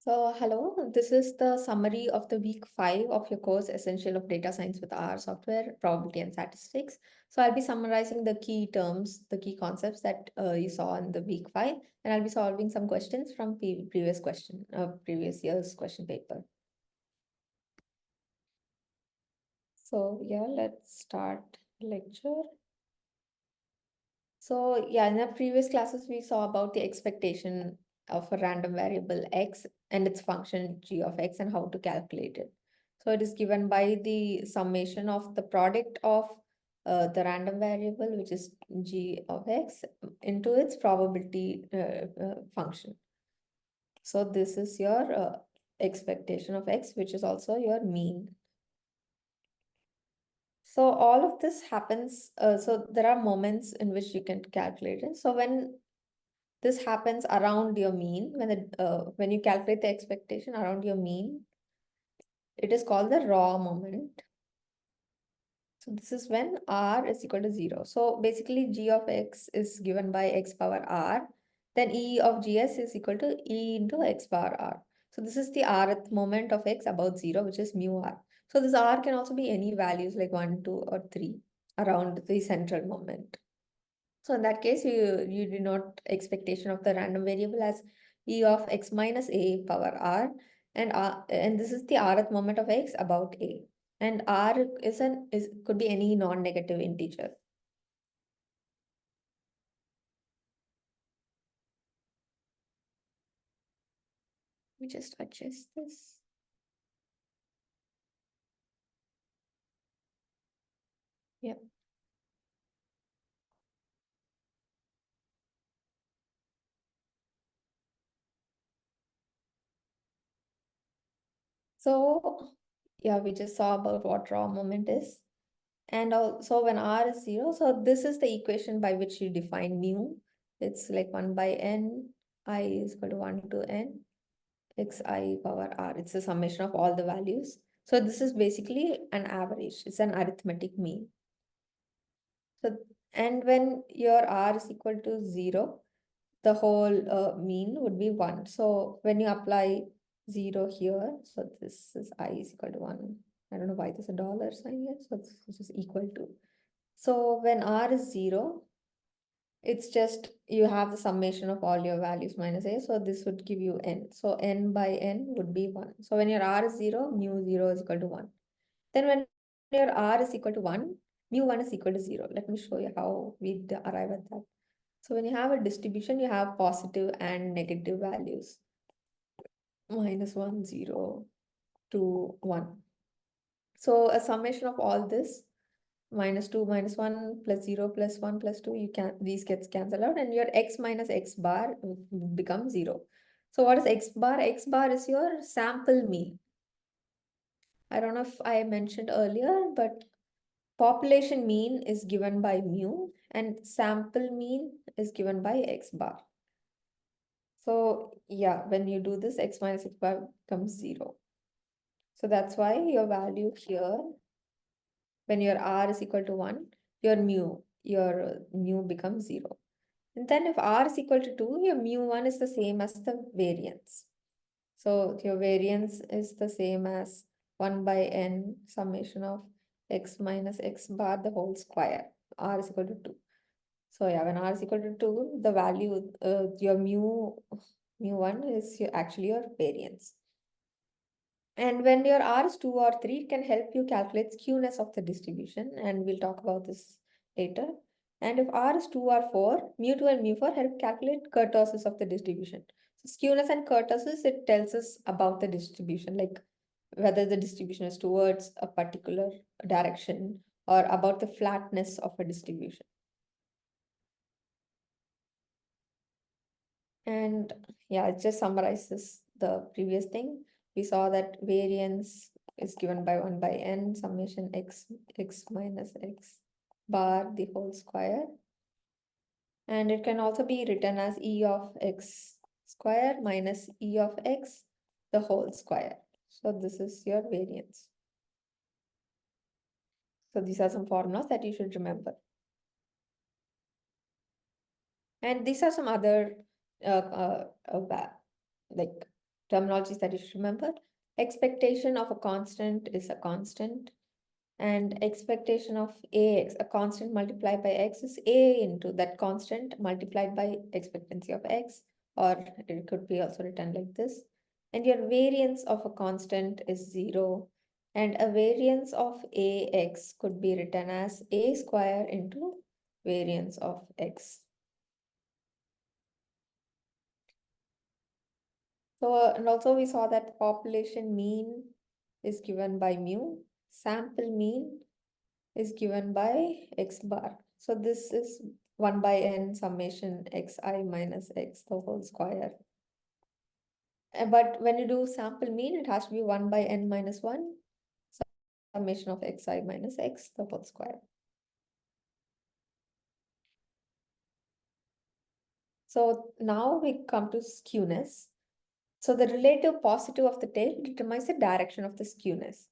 So, hello, this is the summary of the week 5 of your course, Essential of Data Science with R Software, Probability and Statistics. So, I'll be summarizing the key terms, the key concepts that you saw in the week 5, and I'll be solving some questions from previous year's question paper. So, yeah, let's start lecture. So yeah, in the previous classes, we saw about the expectation of a random variable x and its function g of x and how to calculate it. So it is given by the summation of the product of the random variable, which is g of x, into its probability function. So this is your expectation of x, which is also your mean. So all of this happens, so there are moments in which you can calculate it. So when this happens around your mean, when you calculate the expectation around your mean, it is called the raw moment. So this is when r is equal to 0. So basically g of x is given by x power r, then e of gs is equal to e into x power r. So this is the rth moment of x about 0, which is mu r. So this r can also be any values like 1, 2, or 3 around the central moment. So in that case, you denote expectation of the random variable as e of x minus a power r, and this is the rth moment of x about a, and r could be any non-negative integer. Let me just adjust this. Yep. So yeah, we just saw about what raw moment is. And also when r is 0, so this is the equation by which you define mu. It's like 1 by n, I is equal to 1 to n, xi power r. It's a summation of all the values. So this is basically an average. It's an arithmetic mean. So, and when your r is equal to 0, the whole mean would be 1. So when you apply 0 here, so this is I is equal to 1. I don't know why there's a dollar sign here. So this is equal to. So when r is 0, it's just you have the summation of all your values minus a. So this would give you n. So n by n would be 1. So when your r is 0, mu 0 is equal to 1. Then when your r is equal to 1, mu 1 is equal to 0. Let me show you how we arrive at that. So when you have a distribution, you have positive and negative values. Minus 1, 0, 2, 1. So a summation of all this, minus 2 minus 1 plus 0 plus 1 plus 2, these gets cancelled out, and your x minus x bar becomes 0. So what is x bar? X bar is your sample mean. I don't know if I mentioned earlier, but population mean is given by mu and sample mean is given by x bar. So yeah, when you do this, x minus x bar becomes 0. So that's why your value here, when your r is equal to 1, your mu becomes 0. And then if r is equal to 2, your mu1 is the same as the variance. So your variance is the same as 1 by n summation of x minus x bar the whole square. R is equal to 2. So yeah, when r is equal to 2, the value, your mu1 is actually your variance. And when your R is 2 or 3, it can help you calculate skewness of the distribution, and we'll talk about this later. And if R is 2 or 4, mu2 and mu4 help calculate kurtosis of the distribution. So skewness and kurtosis, it tells us about the distribution, like whether the distribution is towards a particular direction or about the flatness of a distribution. And yeah, it just summarizes the previous thing. We saw that variance is given by 1 by n summation x minus x bar the whole square. And it can also be written as e of x square minus e of x the whole square. So this is your variance. So these are some formulas that you should remember. And these are some other like terminologies that you should remember. Expectation of a constant is a constant, and expectation of ax, a constant multiplied by x, is a into that constant multiplied by expectancy of x, or it could be also written like this. And your variance of a constant is 0, and a variance of ax could be written as a square into variance of x. So, and also we saw that population mean is given by mu, sample mean is given by x bar. So this is 1 by n summation xi minus x the whole square. But when you do sample mean, it has to be 1 by n minus 1 summation of xi minus x the whole square. So now we come to skewness. So the relative positive of the tail determines the direction of the skewness.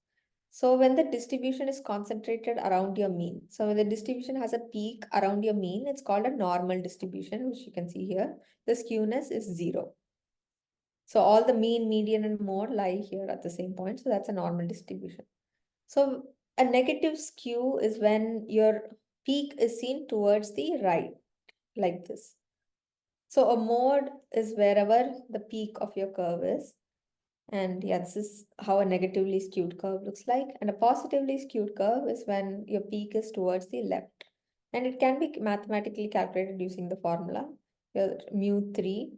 So when the distribution is concentrated around your mean, so when the distribution has a peak around your mean, it's called a normal distribution, which you can see here. The skewness is 0. So all the mean, median, and mode lie here at the same point. So that's a normal distribution. So a negative skew is when your peak is seen towards the right, like this. So a mode is wherever the peak of your curve is. And yeah, this is how a negatively skewed curve looks like. And a positively skewed curve is when your peak is towards the left. And it can be mathematically calculated using the formula, your mu3,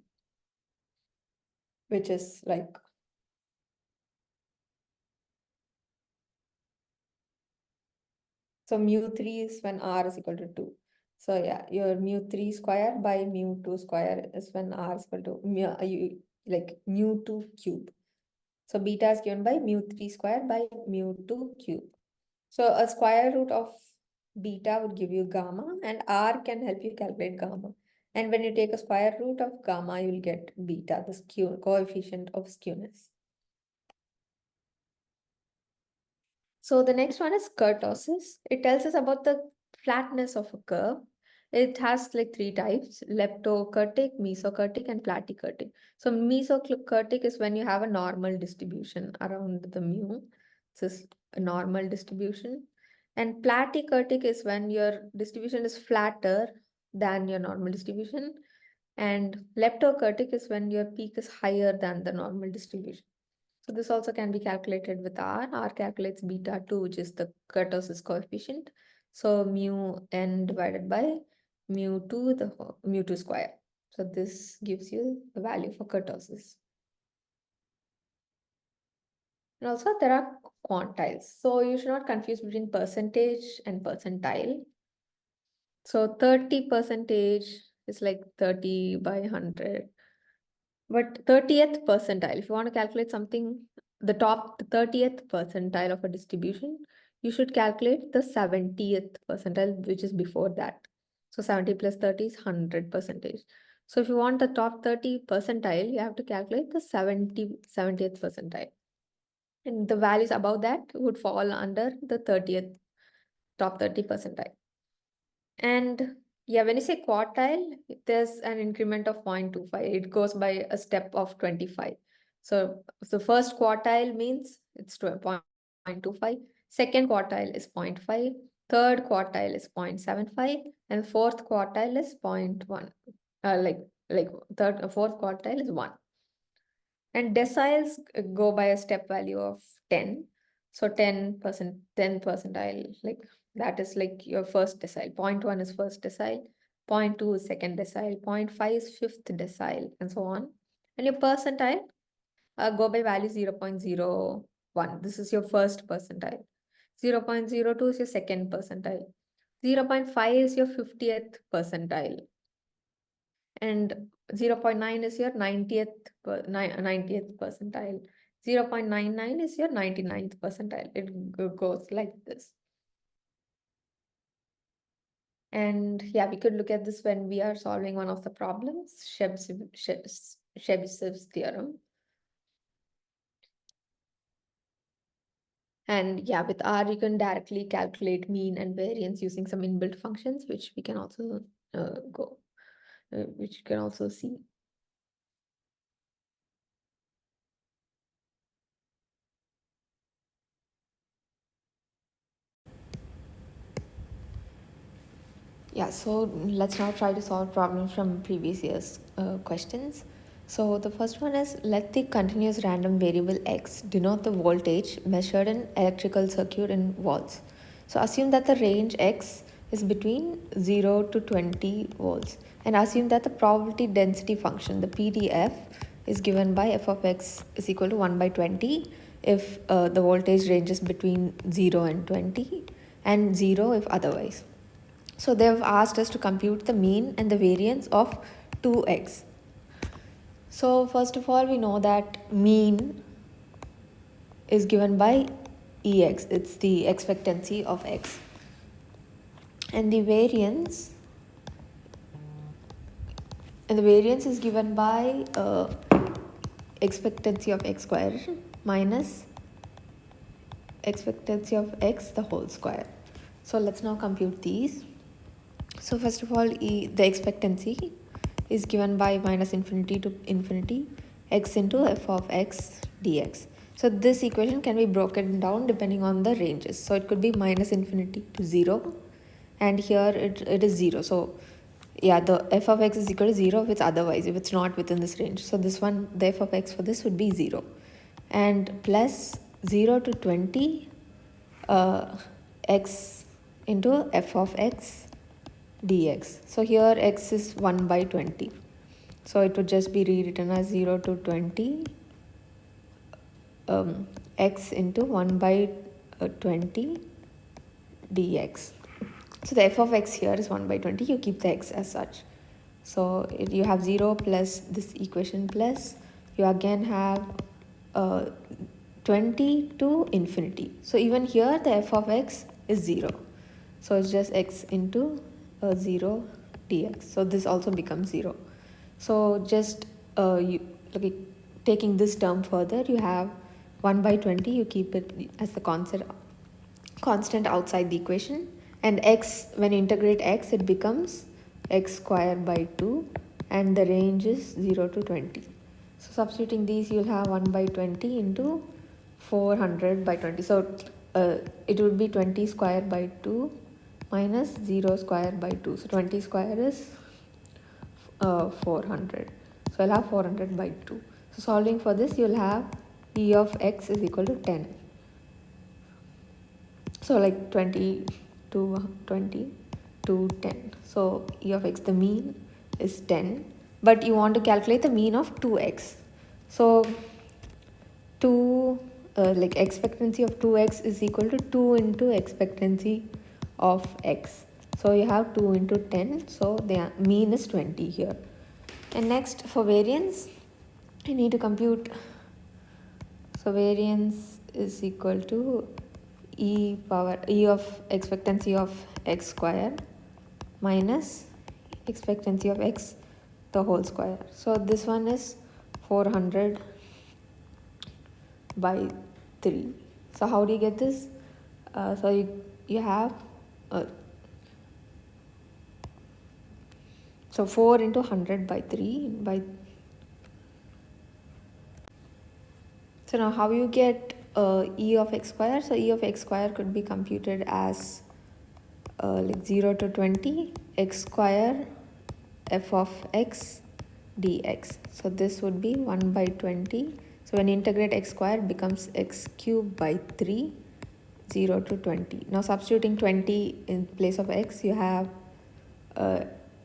which is like, so mu3 is when r is equal to 2. So yeah, your mu3 square by mu2 square is when r is equal to like mu2 cube. So beta is given by mu3 square by mu2 cube. So a square root of beta would give you gamma, and r can help you calculate gamma. And when you take a square root of gamma, you will get beta, the skew coefficient of skewness. So the next one is kurtosis. It tells us about the flatness of a curve. It has like 3 types: leptokurtic, mesokurtic, and platykurtic. So mesokurtic is when you have a normal distribution around the mu. This is a normal distribution. And platykurtic is when your distribution is flatter than your normal distribution. And leptokurtic is when your peak is higher than the normal distribution. So this also can be calculated with R. R calculates beta 2, which is the kurtosis coefficient. So mu n divided by mu 2, mu 2 square. So this gives you the value for kurtosis. And also there are quantiles. So you should not confuse between percentage and percentile. So 30 percentage is like 30 by 100. But 30th percentile, if you want to calculate something, the top 30th percentile of a distribution, you should calculate the 70th percentile, which is before that. So 70 plus 30 is 100 percentage. So if you want the top 30 percentile, you have to calculate the 70th percentile. And the values above that would fall under the 30th, top 30 percentile. And yeah, when you say quartile, there's an increment of 0.25. It goes by a step of 25. So the first quartile means it's 0.25. Second quartile is 0.5. Third quartile is 0.75. And fourth quartile is 0.1. Like fourth quartile is 1. And deciles go by a step value of 10. So 10%, 10 percentile, like that is like your first decile. 0.1 is first decile, 0.2 is second decile, 0.5 is fifth decile, and so on. And your percentile go by value 0.01. This is your first percentile. 0.02 is your second percentile. 0.5 is your 50th percentile. And 0.9 is your 90th percentile. 0.99 is your 99th percentile. It goes like this. And yeah, we could look at this when we are solving one of the problems, Chebyshev's theorem. And yeah, with R, you can directly calculate mean and variance using some inbuilt functions, which we can also which you can also see. Yeah, so let's now try to solve problems from previous year's questions. So the first one is, let the continuous random variable x denote the voltage measured in electrical circuit in volts. So assume that the range x is between 0 to 20 volts, and assume that the probability density function, the PDF, is given by f of x is equal to 1 by 20 if the voltage ranges between 0 and 20, and 0 if otherwise. So they've asked us to compute the mean and the variance of 2x. So first of all, we know that mean is given by ex, it's the expectancy of x. And the variance is given by expectancy of x square minus expectancy of x the whole square. So let's now compute these. So first of all, the expectancy is given by minus infinity to infinity x into f of x dx. So this equation can be broken down depending on the ranges. So it could be minus infinity to 0, and here it is 0. So yeah, the f of x is equal to 0 if it's otherwise, if it's not within this range. So this one, the f of x for this would be 0. And plus 0 to 20 x into f of x dx. So here x is 1 by 20. So it would just be rewritten as 0 to 20 x into 1 by 20 dx. So the f of x here is 1 by 20. You keep the x as such. So you have 0 plus this equation plus you again have 20 to infinity. So even here the f of x is 0. So it's just x into 0 dx. So this also becomes 0. So just taking this term further, you have 1 by 20, you keep it as the constant outside the equation, and x, when you integrate x, it becomes x squared by 2, and the range is 0 to 20. So substituting these, you'll have 1 by 20 into 400 by 20. So it would be 20 squared by 2 minus 0 squared by 2. So 20 square is 400. So I'll have 400 by 2. So solving for this, you'll have e of x is equal to 10. So like 20 to 20 to 10. So e of x, the mean is 10. But you want to calculate the mean of 2x. So 2, like expectancy of 2x is equal to 2 into expectancy of x. So you have 2 into 10. So the mean is 20 here. And next, for variance, you need to compute. So variance is equal to e of expectancy of x square minus expectancy of x the whole square. So this one is 400 by 3. So how do you get this? So you have so 4 into 100 by 3 by. So now how you get e of x square? So e of x square could be computed as like 0 to 20 x square f of x dx. So this would be 1 by 20. So when you integrate x square, it becomes x cubed by 3, 0 to 20. Now substituting 20 in place of x, you have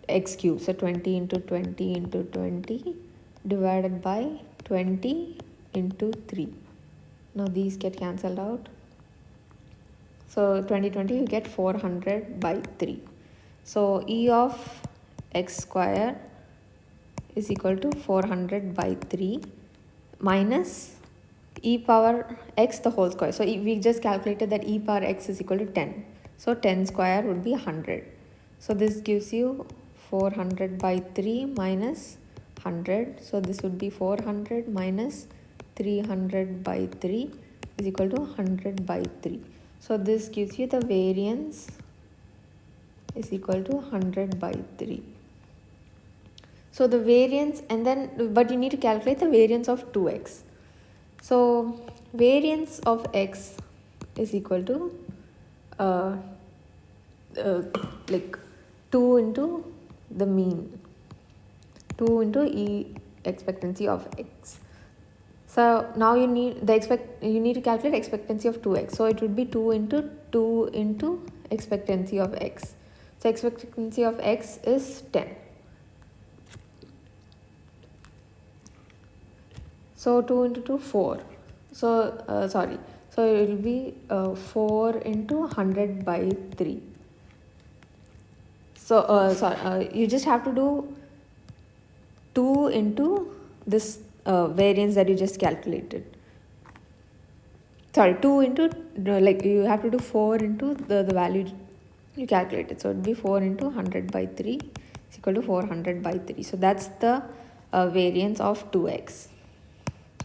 x cubed. So 20 into 20 into 20 divided by 20 into 3. Now these get cancelled out. So 20 you get 400 by 3. So e of x square is equal to 400 by 3 minus e power x the whole square. So we just calculated that e power x is equal to 10. So 10 square would be 100. So this gives you 400 by 3 minus 100. So this would be 400 minus 300 by 3 is equal to 100 by 3. So this gives you the variance is equal to 100 by 3. So the variance, and then, but you need to calculate the variance of 2x. So variance of x is equal to like 2 into the mean, 2 into E expectancy of X. So now you need to calculate expectancy of 2x. So it would be 2 into expectancy of x. So expectancy of x is 10. So 2 into 2, 4. So sorry. So it will be 4 into 100 by 3. So you just have to do 2 into this variance that you just calculated. Sorry, 2 into, like you have to do 4 into the value you calculated. So it would be 4 into 100 by 3 is equal to 400 by 3. So that's the variance of 2x.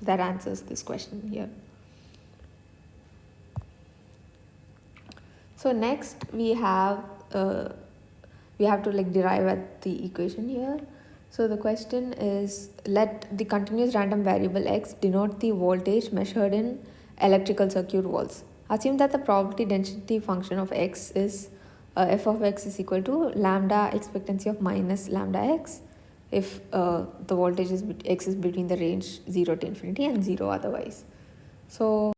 That answers this question here. So next we have to like derive at the equation here. So the question is, let the continuous random variable x denote the voltage measured in electrical circuit volts. Assume that the probability density function of x is f of x is equal to lambda expectancy of minus lambda x if the voltage is x is between the range 0 to infinity and 0 otherwise. So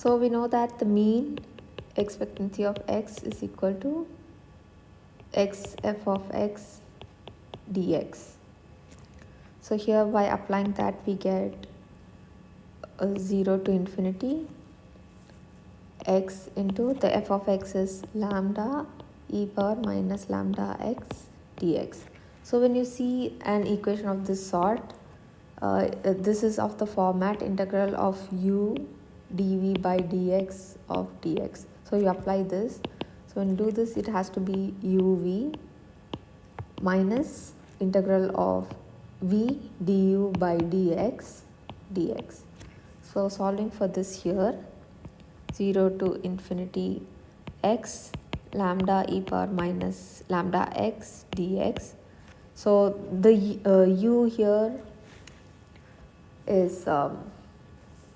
we know that the mean expectancy of x is equal to x f of x dx. So here by applying that we get 0 to infinity x into the f of x is lambda e power minus lambda x dx. So when you see an equation of this sort, this is of the format integral of u dv by dx of dx. So you apply this. So when you do this, it has to be uv minus integral of v du by dx dx. So solving for this here, 0 to infinity x lambda e power minus lambda x dx. So the u here is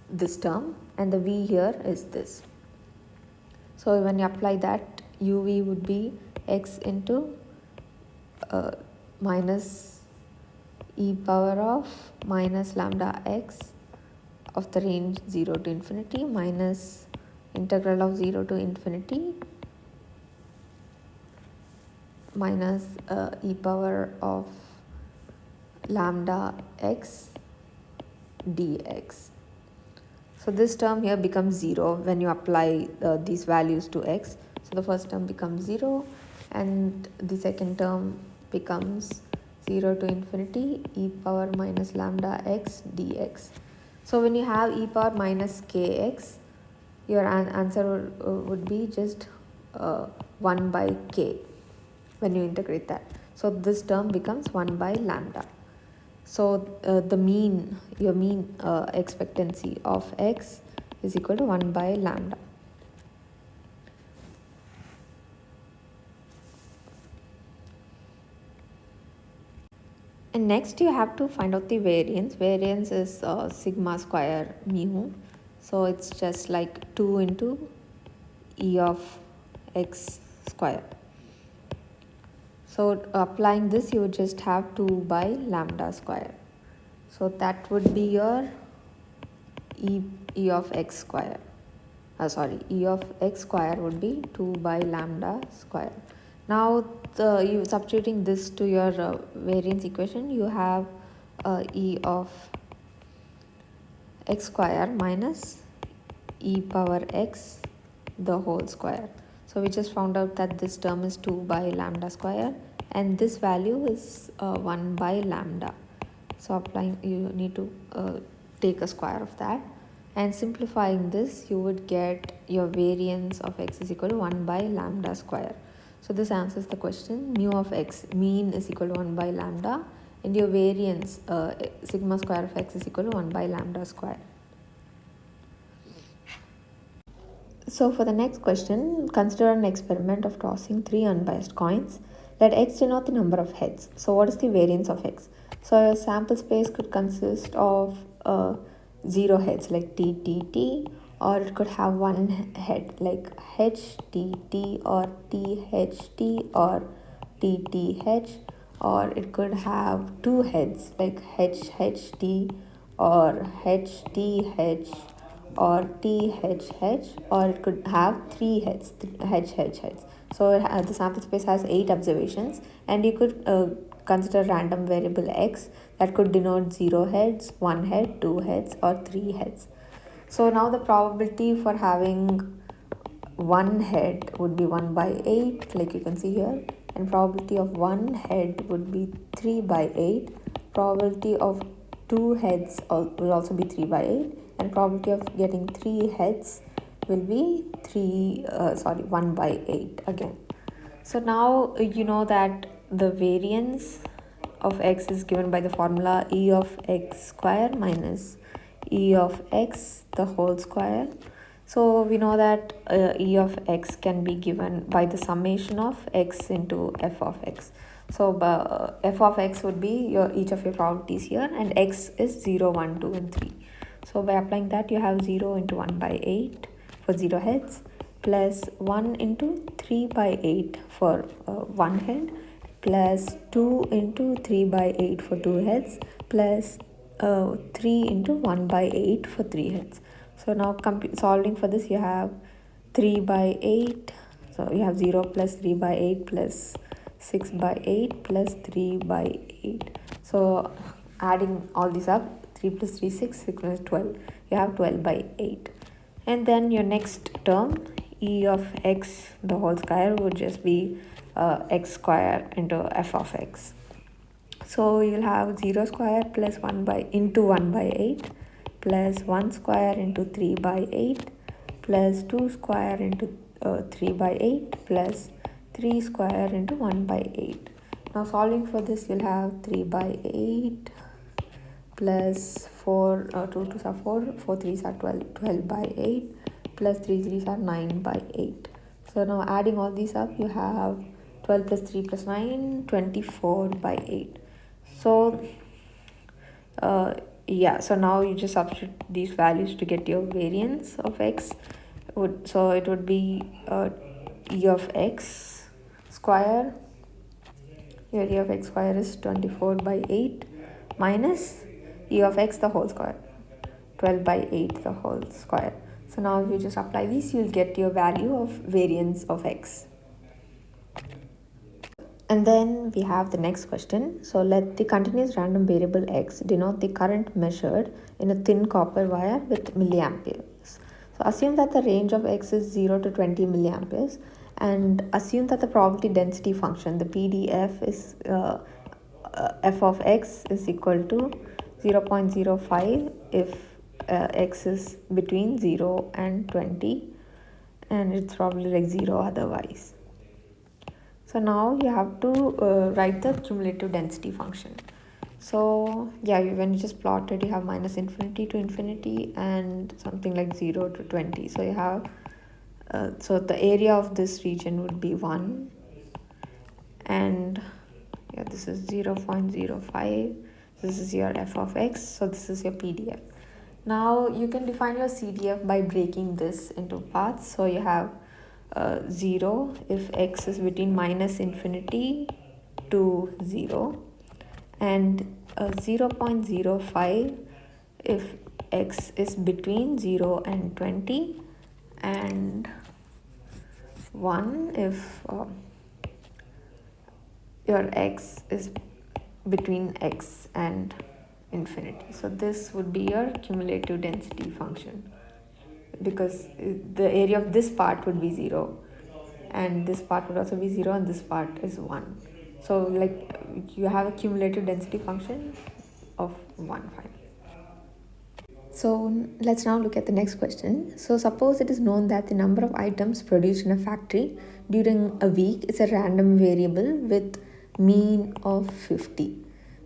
this term and the v here is this. So when you apply that, uv would be x into minus e power of minus lambda x of the range 0 to infinity minus integral of 0 to infinity minus e power of lambda x dx. So this term here becomes 0 when you apply these values to x. So the first term becomes 0 and the second term becomes 0 to infinity e power minus lambda x dx. So when you have e power minus kx, your answer would be just 1 by k when you integrate that. So this term becomes 1 by lambda. So your mean expectancy of x is equal to 1 by lambda. And next you have to find out the variance. Variance is sigma square mu. So it's just like 2 into e of x square. So applying this, you would just have 2 by lambda square. So that would be your e of x square. E of x square would be 2 by lambda square. Now you substituting this to your variance equation, you have e of x square minus e power x the whole square. So we just found out that this term is 2 by lambda square and this value is 1 by lambda. So applying, you need to take a square of that, and simplifying this, you would get your variance of x is equal to 1 by lambda square. So this answers the question. Mu of x, mean, is equal to 1 by lambda, and your variance sigma square of x is equal to 1 by lambda square. So for the next question, consider an experiment of tossing 3 unbiased coins. Let x denote the number of heads. So what is the variance of x? So a sample space could consist of 0 heads like t, t, t, or it could have one head like HTT or THT or TTH, or it could have two heads like HHT or HTH or THH, or it could have three heads, HHH. So the sample space has 8 observations, and you could consider random variable x that could denote 0 heads, 1 head, 2 heads, or 3 heads. So now the probability for having one head would be 1 by 8, like you can see here, and probability of one head would be 3 by 8. Probability of two heads will also be 3 by 8, and probability of getting 3 heads will be 1 by 8 again. So now you know that the variance of x is given by the formula e of x square minus e of x the whole square. So we know that e of x can be given by the summation of x into f of x. So f of x would be each of your probabilities here, and x is 0, 1, 2, and 3. So by applying that, you have 0 into 1 by 8 for 0 heads, plus 1 into 3 by 8 for 1 head, plus 2 into 3 by 8 for 2 heads, plus 3 into 1 by 8 for 3 heads. So now solving for this, you have 3 by 8, so you have 0 plus 3 by 8 plus 6 by 8 plus 3 by 8. So adding all these up, 3 plus 3 6, 6 plus 12, you have 12 by 8. And then your next term, e of x the whole square, would just be x square into f of x. So you'll have 0 square plus 1 by into 1 by 8 plus 1 square into 3 by 8 plus 2 square into 3 by 8 plus 3 square into 1 by 8. Now solving for this, you'll have 3 by 8 plus 4, 2 2s are 4, 4 3s are 12, 12 by 8 plus 3 3s are 9 by 8. So now adding all these up, you have 12 plus 3 plus 9, 24 by 8. So yeah, so now you just substitute these values to get your variance of x. So it would be e of x square. Your e of x square is 24 by 8 minus e of x the whole square, 12 by 8 the whole square. So now if you just apply these, you'll get your value of variance of x. And then we have the next question. So let the continuous random variable x denote the current measured in a thin copper wire with milliamperes. So assume that the range of x is 0 to 20 milliamperes, and assume that the probability density function, the PDF, is f of x is equal to 0.05 if x is between 0 and 20, and it's probably like 0 otherwise. So now you have to write the cumulative density function. So yeah, when you just plot it, you have minus infinity to infinity and something like 0 to 20. So you have so the area of this region would be 1, and yeah, this is 0.05. This is your f of x, so this is your PDF. Now you can define your CDF by breaking this into parts. So you have 0 if x is between minus infinity to 0, and 0.05 if x is between 0 and 20, and 1 if your x is between x and infinity. So this would be your cumulative density function, because the area of this part would be 0, and this part would also be 0, and this part is 1. So like you have a cumulative density function of 1 finally. So let's now look at the next question. So suppose it is known that the number of items produced in a factory during a week is a random variable with mean of 50.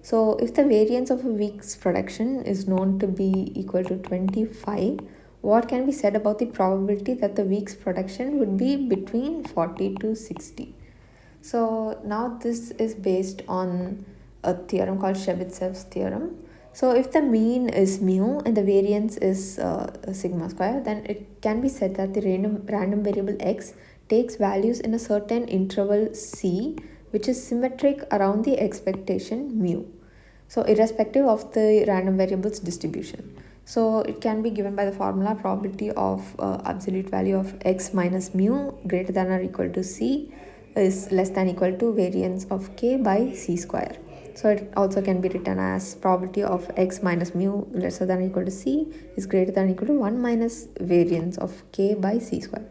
So if the variance of a week's production is known to be equal to 25, what can be said about the probability that the week's production would be between 40 to 60? So now this is based on a theorem called Chebyshev's theorem. So if the mean is mu and the variance is sigma square, then it can be said that the random variable x takes values in a certain interval c, which is symmetric around the expectation mu. So irrespective of the random variables distribution. So it can be given by the formula probability of absolute value of x minus mu greater than or equal to c is less than equal to variance of k by c square. So it also can be written as probability of x minus mu lesser than or equal to c is greater than or equal to 1 minus variance of k by c square.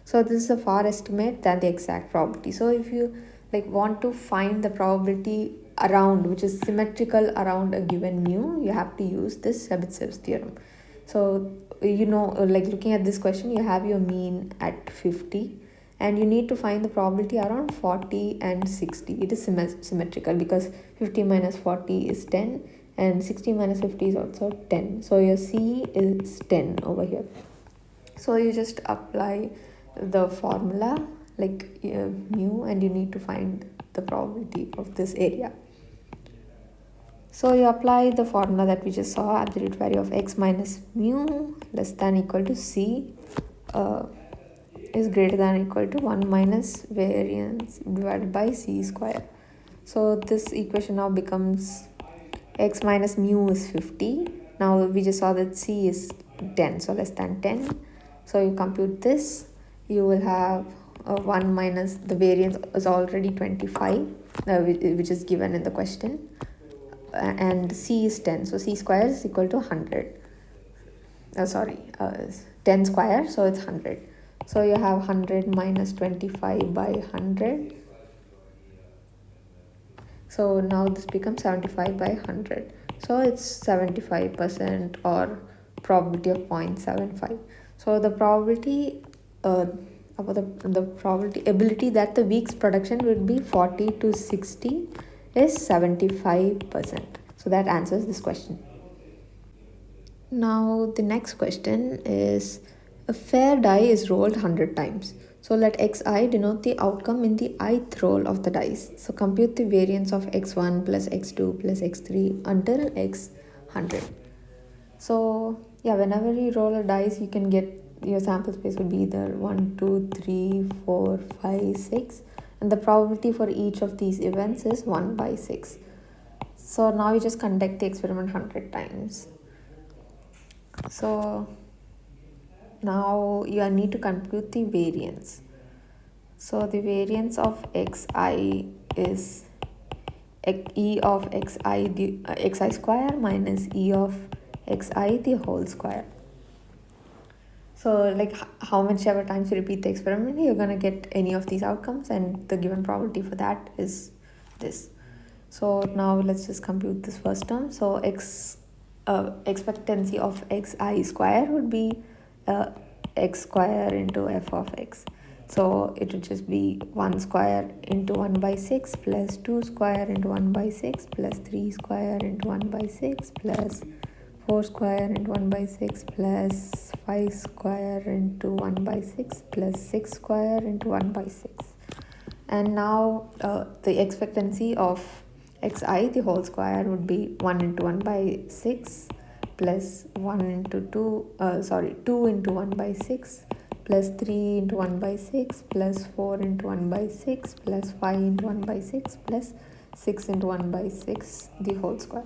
So this is a far estimate than the exact probability. So if you like want to find the probability around which is symmetrical around a given mu, you have to use this Chebyshev's theorem. So like looking at this question, you have your mean at 50 and you need to find the probability around 40 and 60. It is symmetrical because 50 minus 40 is 10 and 60 minus 50 is also 10. So your C is 10 over here. So you just apply the formula like mu and you need to find the probability of this area. So you apply the formula that we just saw, absolute value of x minus mu less than equal to c is greater than equal to 1 minus variance divided by c square. So this equation now becomes x minus mu is 50. Now we just saw that c is 10, so less than 10. So you compute this, you will have 1 minus the variance is already 25, which is given in the question, and c is 10, so c square is equal to 100. 10 square, so it's 100. So you have 100 minus 25 by 100. So now this becomes 75 by 100. So it's 75% or probability of 0.75. So the probability about the probability ability that the week's production would be 40 to 60 is 75%. So that answers this question. Now the next question is, a fair die is rolled 100 times. So let xi denote the outcome in the ith roll of the dice. So compute the variance of x1 plus x2 plus x3 until x 100. So yeah, whenever you roll a dice, you can get your sample space would be either 1, 2, 3, 4, 5, 6, and the probability for each of these events is 1 by 6. So now you just conduct the experiment 100 times. So now you need to compute the variance. So the variance of xi is e of xi square minus e of xi the whole square. So like how much ever times you repeat the experiment, you're going to get any of these outcomes, and the given probability for that is this. So now let's just compute this first term. So expectancy of xi square would be x square into f of x. So it would just be 1 square into 1 by 6 plus 2 square into 1 by 6 plus 3 square into 1 by 6 plus 4 square into 1 by 6 plus 5 square into 1 by 6 plus 6 square into 1 by 6. And now the expectancy of xi the whole square would be 1 into 1 by 6 plus 1 into 2 into 1 by 6 plus 3 into 1 by 6 plus 4 into 1 by 6 plus 5 into 1 by 6 plus 6 into 1 by 6 the whole square.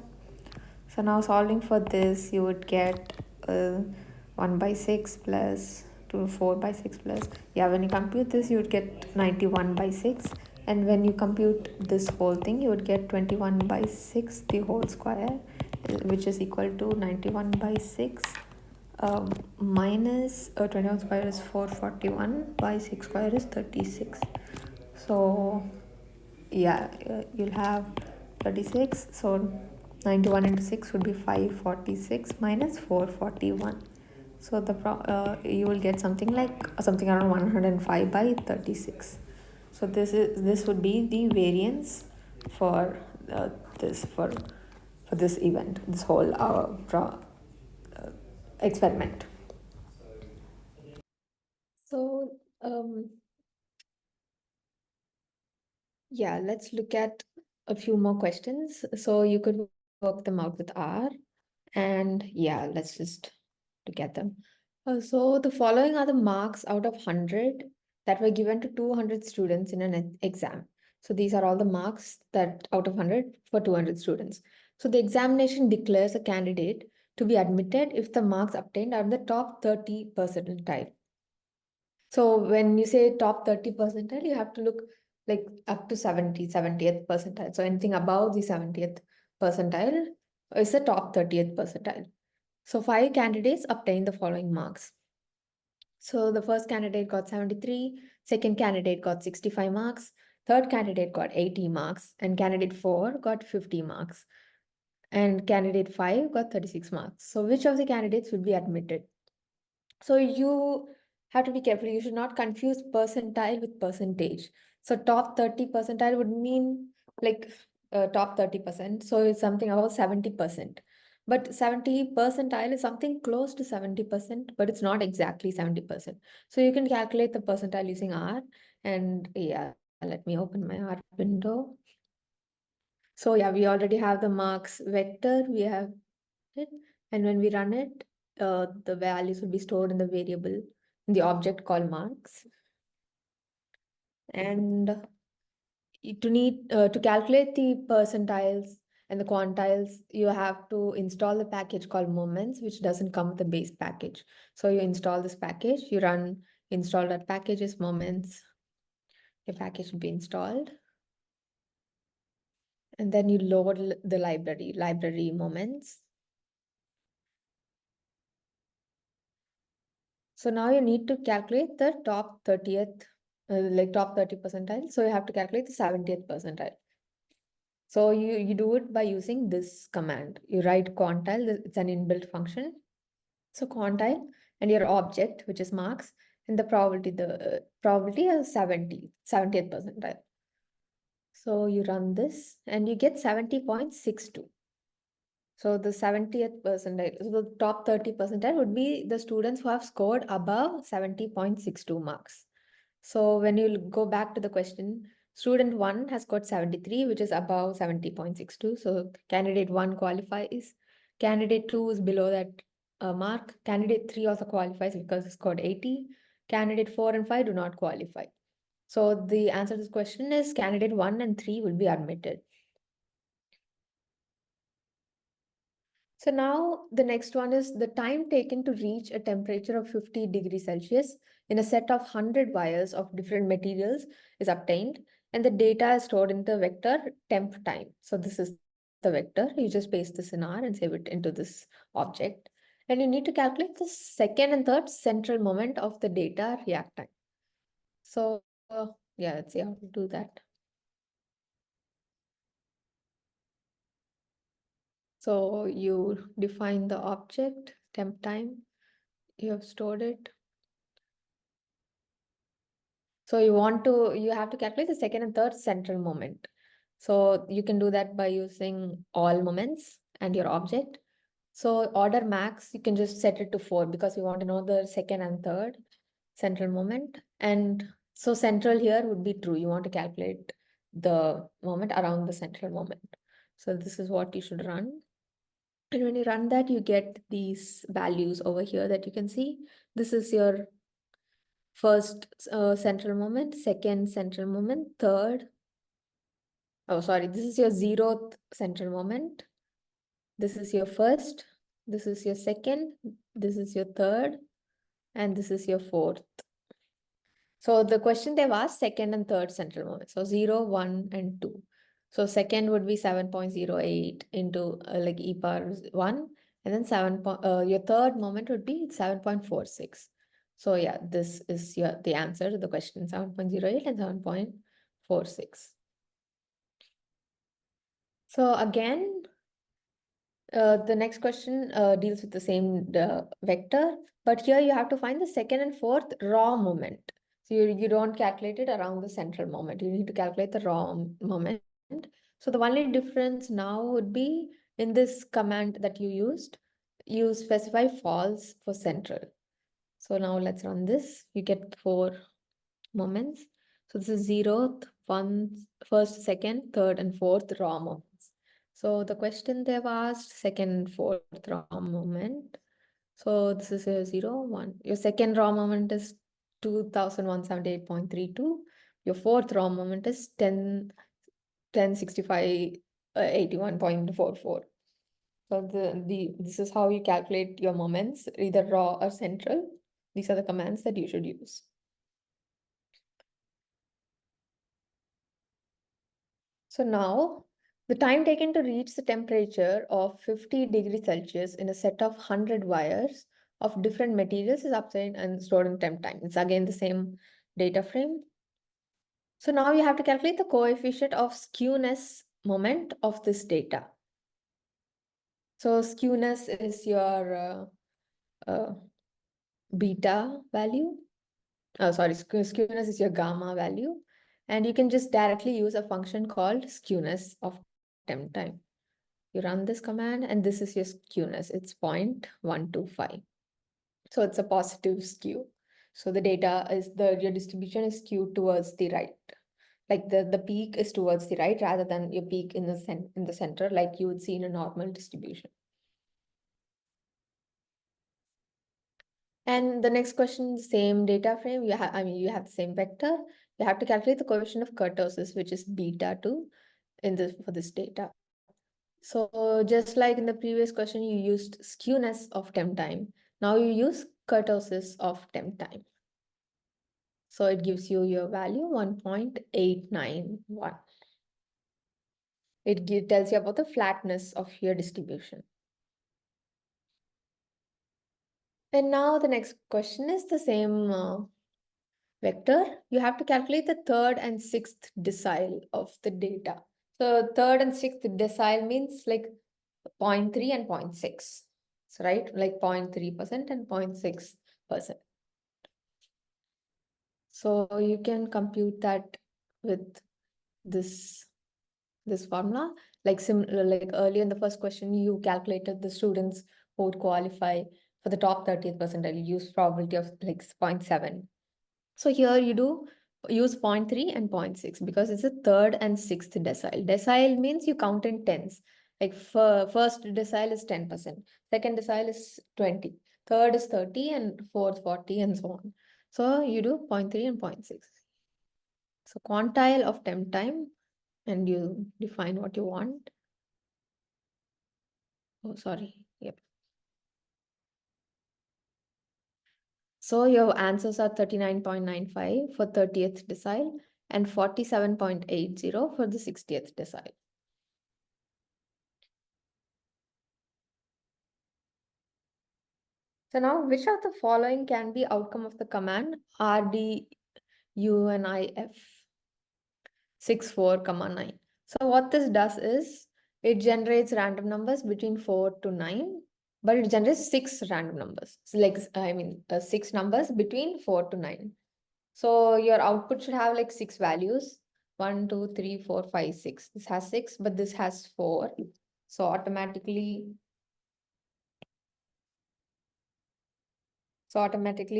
So now solving for this, you would get 1 by 6 plus 4 by 6 plus, when you compute this, you would get 91 by 6. And when you compute this whole thing, you would get 21 by 6 the whole square, which is equal to 91 by 6 minus 21 square is 441 by 6 square is 36. So you'll have 36. So 91 into 6 would be 546 minus 441. So you will get something around 105 by 36. So this would be the variance for this event, this whole experiment. So let's look at a few more questions. So you could work them out with R. And yeah, let's just look at them. So the following are the marks out of 100 that were given to 200 students in an exam. So these are all the marks that out of 100 for 200 students. So the examination declares a candidate to be admitted if the marks obtained are in the top 30 percentile. So when you say top 30 percentile, you have to look like up to 70th percentile. So anything above the 70th percentile is the top 30th percentile. So 5 candidates obtained the following marks. So the first candidate got 73, second candidate got 65 marks, third candidate got 80 marks, and candidate 4 got 50 marks, and candidate 5 got 36 marks. So which of the candidates will be admitted? So you have to be careful. You should not confuse percentile with percentage. So top 30 percentile would mean like top 30%. So it's something about 70%. But 70 percentile is something close to 70%, but it's not exactly 70%. So you can calculate the percentile using R. And yeah, let me open my R window. So yeah, we already have the marks vector. We have it. And when we run it, the values will be stored in the variable in the object called marks. And to calculate the percentiles and the quantiles, you have to install the package called moments, which doesn't come with the base package. So you install this package, you run install.packages moments. Your package will be installed. And then you load the library moments. So now you need to calculate the top 30th, like top 30 percentile. So you have to calculate the 70th percentile. So you do it by using this command. You write quantile, it's an inbuilt function. So quantile and your object, which is marks, and the probability is 70th percentile. So you run this and you get 70.62. So the 70th percentile, so the top 30 percentile would be the students who have scored above 70.62 marks. So when you go back to the question, student 1 has got 73, which is above 70.62. So candidate 1 qualifies. Candidate 2 is below that mark. Candidate 3 also qualifies because it scored 80. Candidate 4 and 5 do not qualify. So the answer to this question is candidate 1 and 3 will be admitted. So now the next one is the time taken to reach a temperature of 50 degrees Celsius in a set of 100 wires of different materials is obtained, and the data is stored in the vector temp time. So this is the vector. You just paste this in R and save it into this object. And you need to calculate the second and third central moment of the data react time. So yeah, let's see how to do that. So you define the object temp time. You have stored it. So you have to calculate the second and third central moment. So you can do that by using all moments and your object. So order max, you can just set it to 4 because we want to know the second and third central moment. And so central here would be true. You want to calculate the moment around the central moment. So this is what you should run. And when you run that, you get these values over here that you can see. This is your first central moment, second central moment, third. Oh, sorry, this is your 0th central moment. This is your first, this is your second, this is your third, and this is your fourth. So the question they've asked second and third central moment. So 0, 1, and 2. So second would be 7.08 into like e power 1, and then your third moment would be 7.46. So yeah, this is the answer to the question, 7.08 and 7.46. So again, the next question deals with the same vector, but here you have to find the second and fourth raw moment. So you don't calculate it around the central moment. You need to calculate the raw moment. So the only difference now would be in this command that you used, you specify false for central. So now let's run this. You get 4 moments. So this is 0th, 1st, 2nd, 3rd, and 4th raw moments. So the question they've asked, second, fourth raw moment. So this is a 0, 1. Your second raw moment is 2178.32. Your fourth raw moment is 1065, 81.44. So this is how you calculate your moments, either raw or central. These are the commands that you should use. So now, the time taken to reach the temperature of 50 degrees Celsius in a set of 100 wires of different materials is upside and stored in temp time. It's again the same data frame. So now you have to calculate the coefficient of skewness moment of this data. So skewness is your beta value. Oh, sorry, skewness is your gamma value. And you can just directly use a function called skewness of temp time. You run this command and this is your skewness. It's 0.125. So it's a positive skew. So the data is your distribution is skewed towards the right. Like the peak is towards the right rather than your peak in the center, like you would see in a normal distribution. And the next question, same data frame, you have the same vector. You have to calculate the coefficient of kurtosis, which is beta 2 for this data. So just like in the previous question, you used skewness of temp time. Now you use kurtosis of temp time. So it gives you your value 1.891. It tells you about the flatness of your distribution. And now the next question is the same vector. You have to calculate the third and sixth decile of the data. So third and sixth decile means like 0.3 and 0.6. So right, like 0.3% and 0.6%. So you can compute that with this formula. Like earlier in the first question, you calculated the students who would qualify for the top 30th percentile. You use probability of like 0.7. So here you do use 0.3 and 0.6 because it's a third and sixth decile. Decile means you count in tens. Like first decile is 10%, second decile is 20, third is 30, and fourth 40, and so on. So you do 0.3 and 0.6. So quantile of temp time, and you define what you want. Oh, sorry. Yep. So your answers are 39.95 for 30th decile and 47.80 for the 60th decile. So now, which of the following can be outcome of the command RDUNIF 64,9? So what this does is it generates random numbers between 4 to 9, but it generates 6 random numbers. So like, 6 numbers between 4 to 9. So your output should have like 6 values. 1, 2, 3, 4, 5, 6. This has 6, but this has 4. So automatically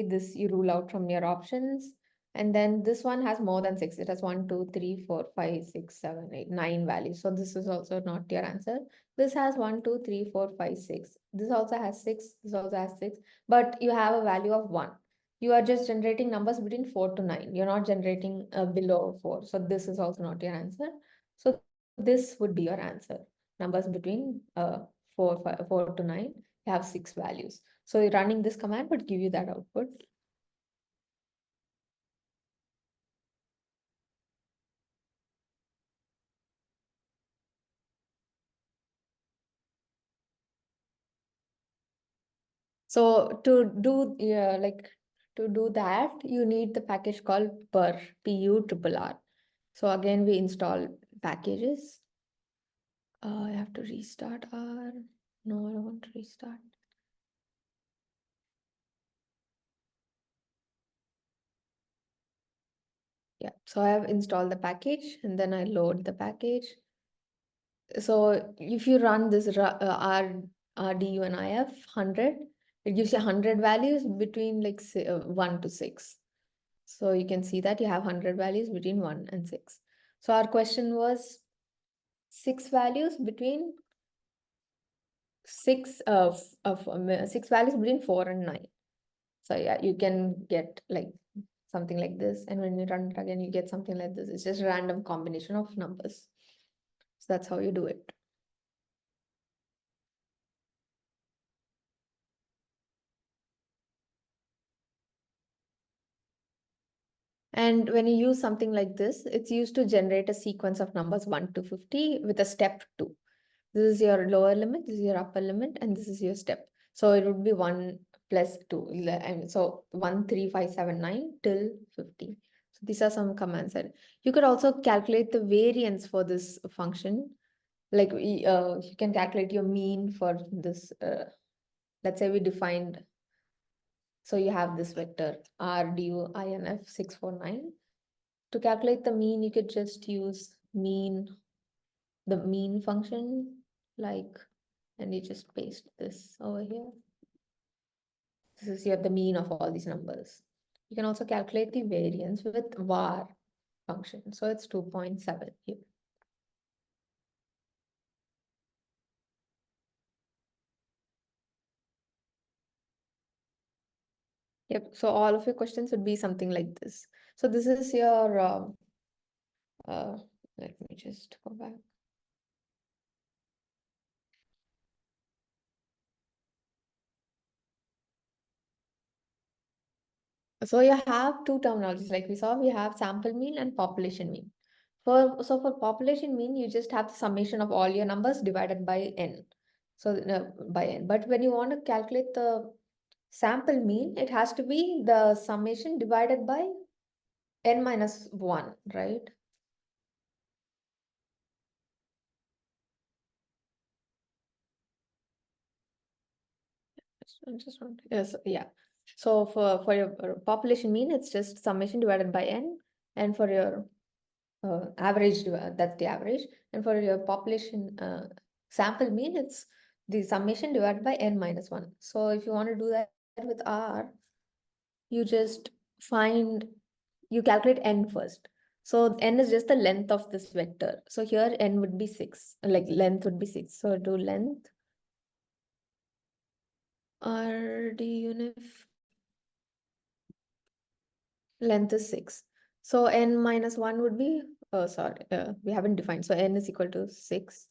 this you rule out from your options. And then this one has more than 6. It has 1, 2, 3, 4, 5, 6, 7, 8, 9 values. So this is also not your answer. This has 1, 2, 3, 4, 5, 6. This also has 6. This also has 6. But you have a value of 1. You are just generating numbers between 4 to 9. You're not generating below 4. So this is also not your answer. So this would be your answer. Numbers between 4 to 9 have 6 values. So running this command would give you that output. So to do that, you need the package called PURR. So again, we install packages. I have to restart R. No, I don't want to restart. Yeah, so I have installed the package and then I load the package. So if you run this RDUNIF 100, it gives you 100 values between like 1 to 6. So you can see that you have 100 values between 1 and 6. So our question was six values between six six values between 4 and 9. So yeah, you can get like something like this, and when you run it again, you get something like this. It's just a random combination of numbers. So that's how you do it. And when you use something like this, it's used to generate a sequence of numbers 1 to 50 with a step 2. This is your lower limit, this is your upper limit, and this is your step. So it would be 1 plus 2. So 1, 3, 5, 7, 9 till 50. So these are some commands that you could also calculate the variance for this function. Like you can calculate your mean for this. Let's say we defined, so you have this vector RDUINF 649. To calculate the mean, you could just use the mean function, like, and you just paste this over here. This is the mean of all these numbers. You can also calculate the variance with var function. So it's 2.7 here. Yep. So all of your questions would be something like this. So this is your, uh, let me just go back. So you have two terminologies, like we saw, we have sample mean and population mean. So for population mean, you just have the summation of all your numbers divided by n. So by n. But when you want to calculate the sample mean, it has to be the summation divided by n minus 1, right? Yes, yeah. So for your population mean, it's just summation divided by n, and for your average, that's the average, and for your population sample mean, it's the summation divided by n minus 1. So if you want to do that with R, you just you calculate n first. So n is just the length of this vector. So here n would be 6, like length would be 6. So do length RD unif, length is 6. So n minus 1 would be, oh sorry, we haven't defined. So n is equal to 6.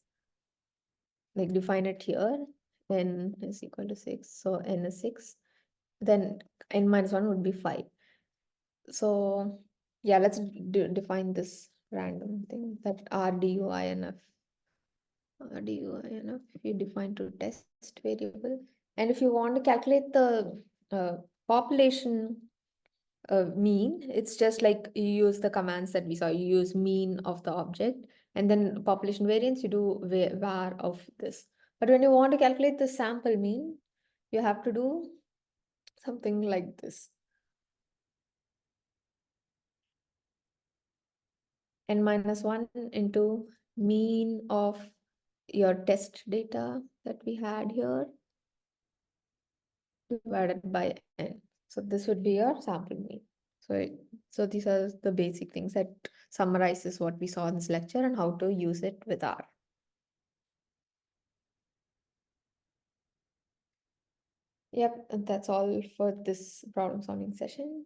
Like define it here. N is equal to 6. So n is 6. Then n minus 1 would be 5. So yeah, let's define this random thing, that RDUINF. RDUINF, you define to test variable. And if you want to calculate the population mean, it's just like you use the commands that we saw. You use mean of the object, and then population variance, you do var of this. But when you want to calculate the sample mean, you have to do something like this. N minus 1 into mean of your test data that we had here divided by n. So this would be your sample mean. So these are the basic things that summarizes what we saw in this lecture and how to use it with R. Yep, and that's all for this problem solving session.